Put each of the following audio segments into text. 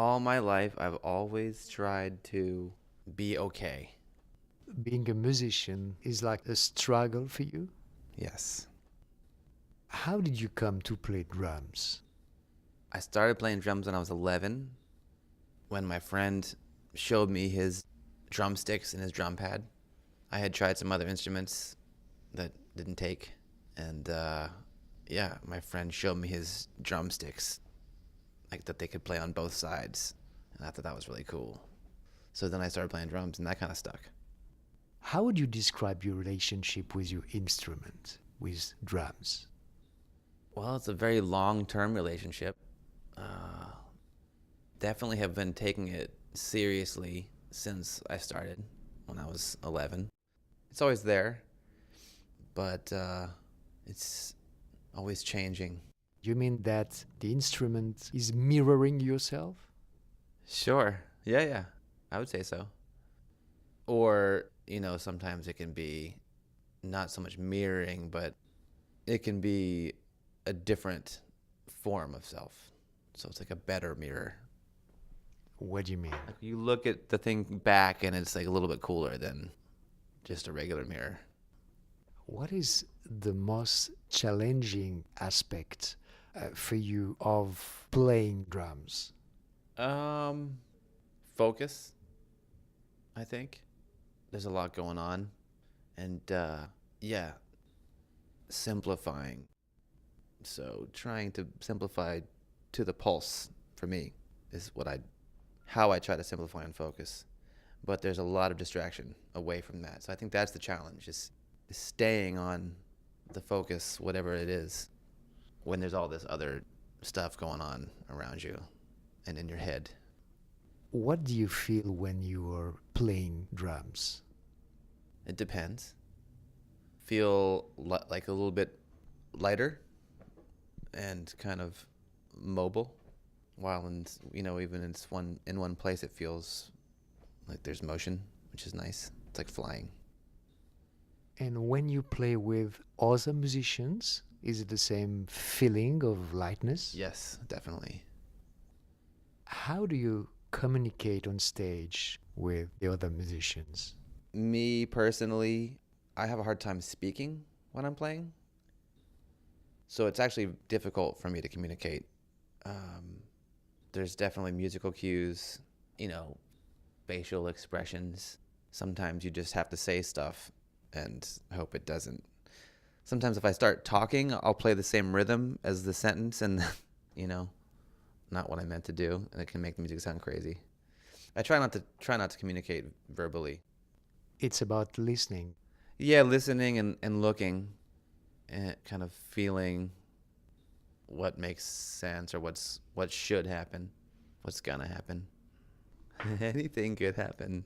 All my life, I've always tried to be okay. Being a musician is like a struggle for you. Yes. How did you come to play drums? I started playing drums when I was 11 when my friend showed me his drumsticks and his drum pad. I had tried some other instruments that didn't take. And yeah, my friend showed me his drumsticks, like that they could play on both sides. And I thought that was really cool. So then I started playing drums and that kind of stuck. How would you describe your relationship with your instrument, with drums? Well, it's a very long-term relationship. Uh, Definitely have been taking it seriously since I started when I was 11. It's always there, but it's always changing. You mean that the instrument is mirroring yourself? Sure. Yeah, yeah. I would say so. Or, sometimes it can be not so much mirroring, but it can be a different form of self. So it's like a better mirror. What do you mean? Like you look at the thing back and it's like a little bit cooler than just a regular mirror. What is the most challenging aspect for you of playing drums? Um, Focus, I think. There's a lot going on. And yeah, simplifying. So trying to simplify to the pulse for me is how I try to simplify and focus. But there's a lot of distraction away from that. So I think that's the challenge, is staying on the focus, whatever it is, when there's all this other stuff going on around you and in your head. What do you feel when you are playing drums? It depends. Feel like a little bit lighter and kind of mobile, while even in one place it feels like there's motion, which is nice. It's like flying. And when you play with other musicians, is it the same feeling of lightness? Yes, definitely. How do you communicate on stage with the other musicians? Me personally, I have a hard time speaking when I'm playing, so it's actually difficult for me to communicate. Um, there's definitely musical cues, you know, facial expressions. Sometimes you just have to say stuff and hope it doesn't. Sometimes if I start talking, I'll play the same rhythm as the sentence and, you know, not what I meant to do, and it can make the music sound crazy. I try not to communicate verbally. It's about listening. Yeah, listening and looking and kind of feeling what makes sense or what should happen, what's gonna happen. Anything could happen.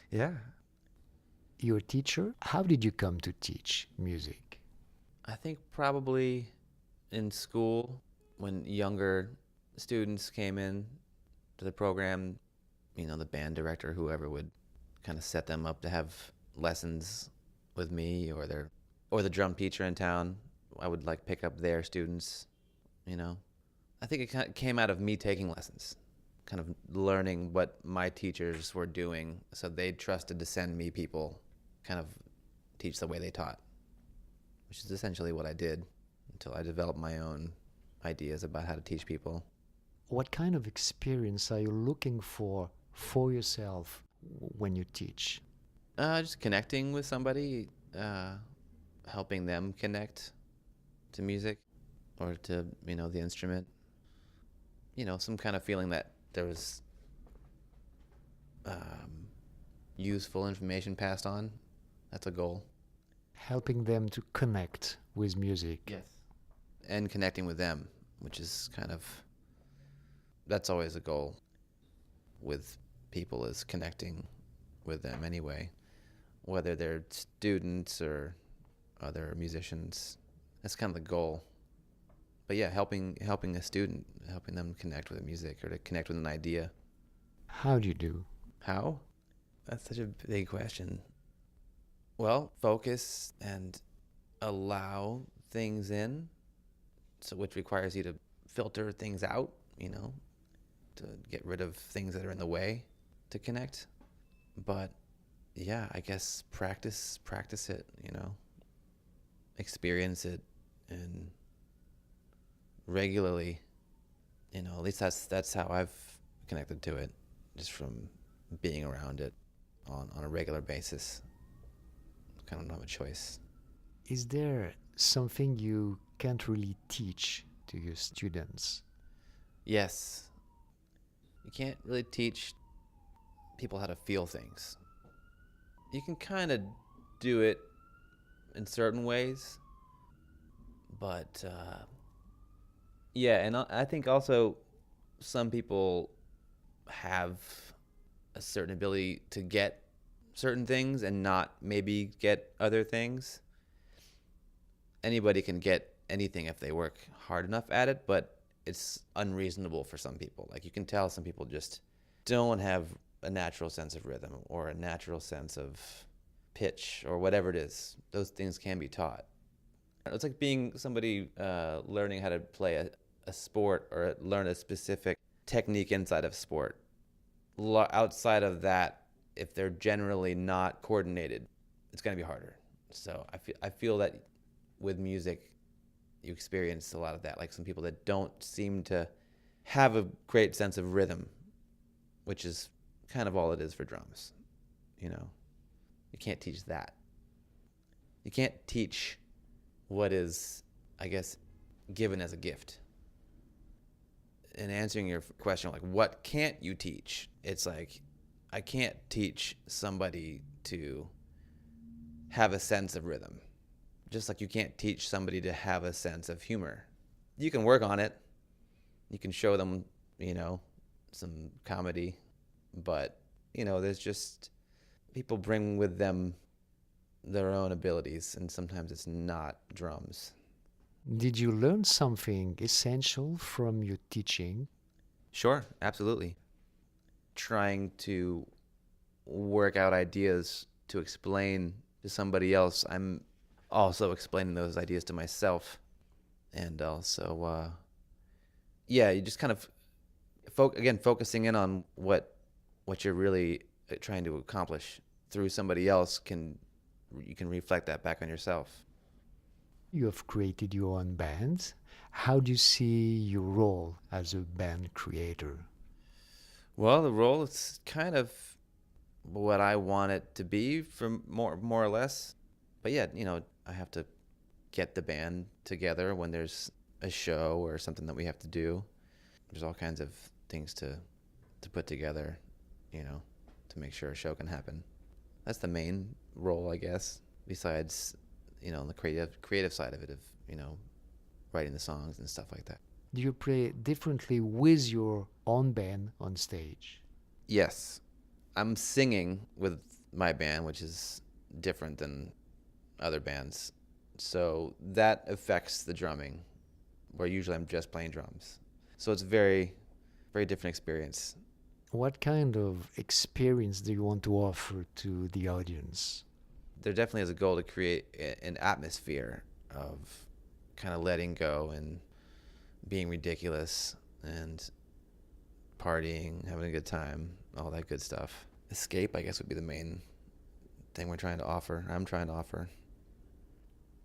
Yeah. Your teacher, how did you come to teach music? I think probably in school when younger students came in to the program, the band director, whoever would kind of set them up to have lessons with me or the drum teacher in town. I would like pick up their students, you know. I think it kind of came out of me taking lessons, kind of learning what my teachers were doing, so they trusted to send me people kind of teach the way they taught, which is essentially what I did until I developed my own ideas about how to teach people. What kind of experience are you looking for yourself when you teach? Just connecting with somebody, helping them connect to music or to, the instrument. Some kind of feeling that there was useful information passed on. That's a goal. Helping them to connect with music. Yes. And connecting with them, which is that's always a goal with people, is connecting with them anyway, whether they're students or other musicians. That's kind of the goal. But yeah, helping a student, helping them connect with the music or to connect with an idea. How do you do? How? That's such a big question. Well, focus and allow things in, so which requires you to filter things out, to get rid of things that are in the way to connect. But yeah, I guess practice it, experience it, and regularly, at least that's how I've connected to it, just from being around it on a regular basis. Kind of don't have a choice. Is there something you can't really teach to your students? Yes, you can't really teach people how to feel things. You can kind of do it in certain ways, but yeah, and I think also some people have a certain ability to get certain things and not maybe get other things. Anybody can get anything if they work hard enough at it, but it's unreasonable for some people. Like, you can tell some people just don't have a natural sense of rhythm or a natural sense of pitch or whatever it is. Those things can be taught. It's like being somebody learning how to play a sport or learn a specific technique inside of sport. Outside of that, if they're generally not coordinated, it's going to be harder. So I feel that with music, you experience a lot of that. Like, some people that don't seem to have a great sense of rhythm, which is kind of all it is for drums. You can't teach that. You can't teach what is, I guess, given as a gift. In answering your question, like, what can't you teach? It's like, I can't teach somebody to have a sense of rhythm. Just like you can't teach somebody to have a sense of humor. You can work on it. You can show them, some comedy. But, there's just, people bring with them their own abilities, and sometimes it's not drums. Did you learn something essential from your teaching? Sure, absolutely. Trying to work out ideas to explain to somebody else, I'm also explaining those ideas to myself. And also, you just kind of, focusing in on what you're really trying to accomplish through somebody else, you can reflect that back on yourself. You have created your own band. How do you see your role as a band creator? Well, the role is kind of what I want it to be, for more or less. But yeah, I have to get the band together when there's a show or something that we have to do. There's all kinds of things to put together, to make sure a show can happen. That's the main role, I guess, besides, the creative side of it, of, writing the songs and stuff like that. Do you play differently with your own band on stage? Yes. I'm singing with my band, which is different than other bands. So that affects the drumming, where usually I'm just playing drums. So it's very, very different experience. What kind of experience do you want to offer to the audience? There definitely is a goal to create an atmosphere of kind of letting go and being ridiculous and partying, having a good time, all that good stuff. Escape, I guess, would be the main thing I'm trying to offer.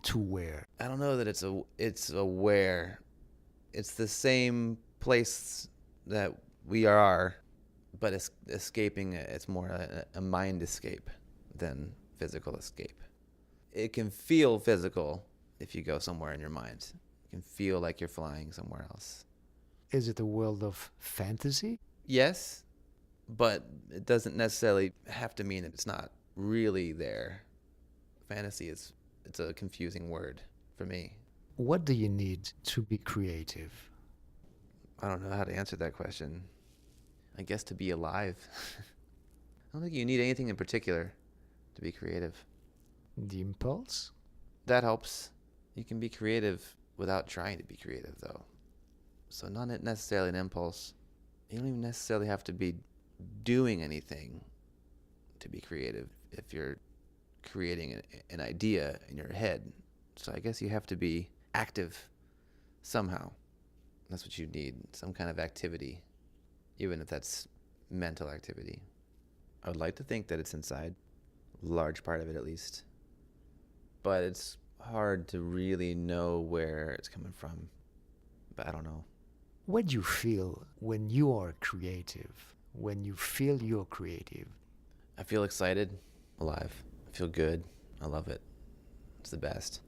To where? I don't know that it's aware. It's the same place that we are, but it's escaping. It's more a mind escape than physical escape. It can feel physical if you go somewhere in your mind. You can feel like you're flying somewhere else. Is it a world of fantasy? Yes, but it doesn't necessarily have to mean that it's not really there. Fantasy it's a confusing word for me. What do you need to be creative? I don't know how to answer that question. I guess to be alive. I don't think you need anything in particular to be creative. The impulse? That helps. You can be creative without trying to be creative, though. So not necessarily an impulse. You don't even necessarily have to be doing anything to be creative if you're creating an idea in your head. So I guess you have to be active somehow. That's what you need, some kind of activity, even if that's mental activity. I would like to think that it's inside, large part of it at least. But it's hard to really know where it's coming from. But I don't know. What do you feel when you are creative? When you feel you're creative? I feel excited, alive. I feel good. I love it. It's the best.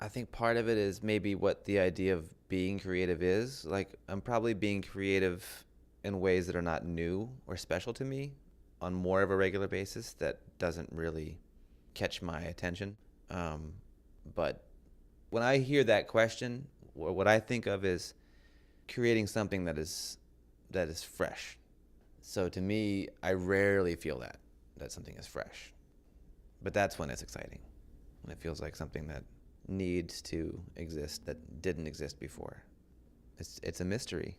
I think part of it is maybe what the idea of being creative is. Like, I'm probably being creative in ways that are not new or special to me on more of a regular basis that doesn't really catch my attention. But when I hear that question, what I think of is creating something that is fresh. So to me, I rarely feel that something is fresh. But that's when it's exciting. When it feels like something that needs to exist that didn't exist before. It's a mystery.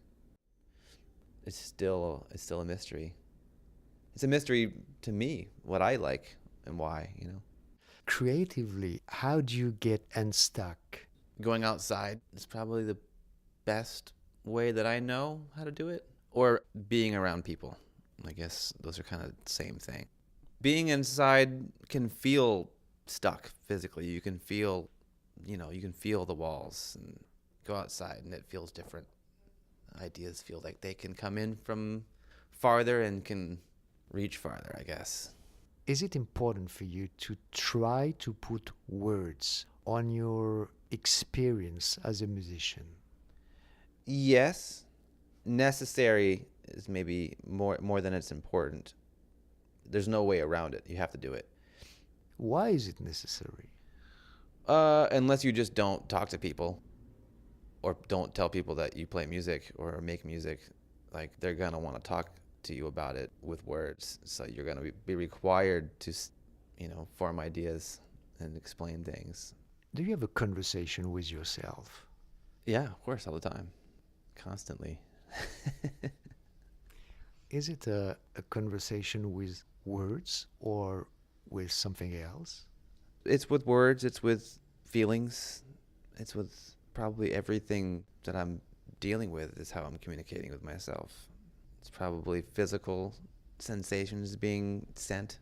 It's still a mystery. It's a mystery to me, what I like and why, you know. Creatively, how do you get unstuck? Going outside is probably the best way that I know how to do it. Or being around people. I guess those are kind of the same thing. Being inside can feel stuck physically. You can feel, you can feel the walls, and go outside and it feels different. Ideas feel like they can come in from farther and can reach farther, I guess. Is it important for you to try to put words on your experience as a musician? Yes, necessary is maybe more than it's important. There's no way around it. You have to do it. Why is it necessary? Unless you just don't talk to people or don't tell people that you play music or make music, like they're gonna want to talk to you about it with words. So you're gonna be required to, form ideas and explain things. Do you have a conversation with yourself? Yeah, of course, all the time, constantly. Is it a conversation with words or with something else? It's with words, it's with feelings, it's with probably everything that I'm dealing with is how I'm communicating with myself. It's probably physical sensations being sent.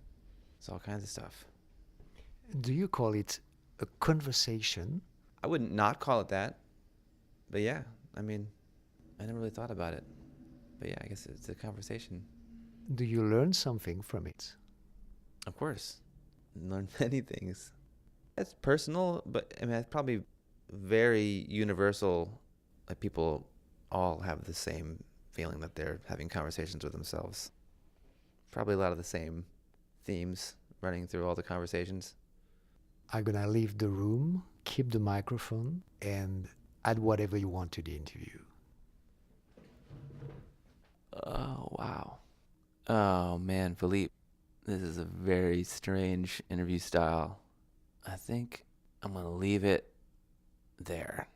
It's all kinds of stuff. Do you call it a conversation? I wouldn't not call it that. But yeah, I never really thought about it. But yeah, I guess it's a conversation. Do you learn something from it? Of course. Learn many things. It's personal, but it's probably very universal. Like, people all have the same feeling that they're having conversations with themselves. Probably a lot of the same themes running through all the conversations. I'm gonna leave the room, keep the microphone, and add whatever you want to the interview. Oh, wow. Oh, man, Philippe, this is a very strange interview style. I think I'm going to leave it there.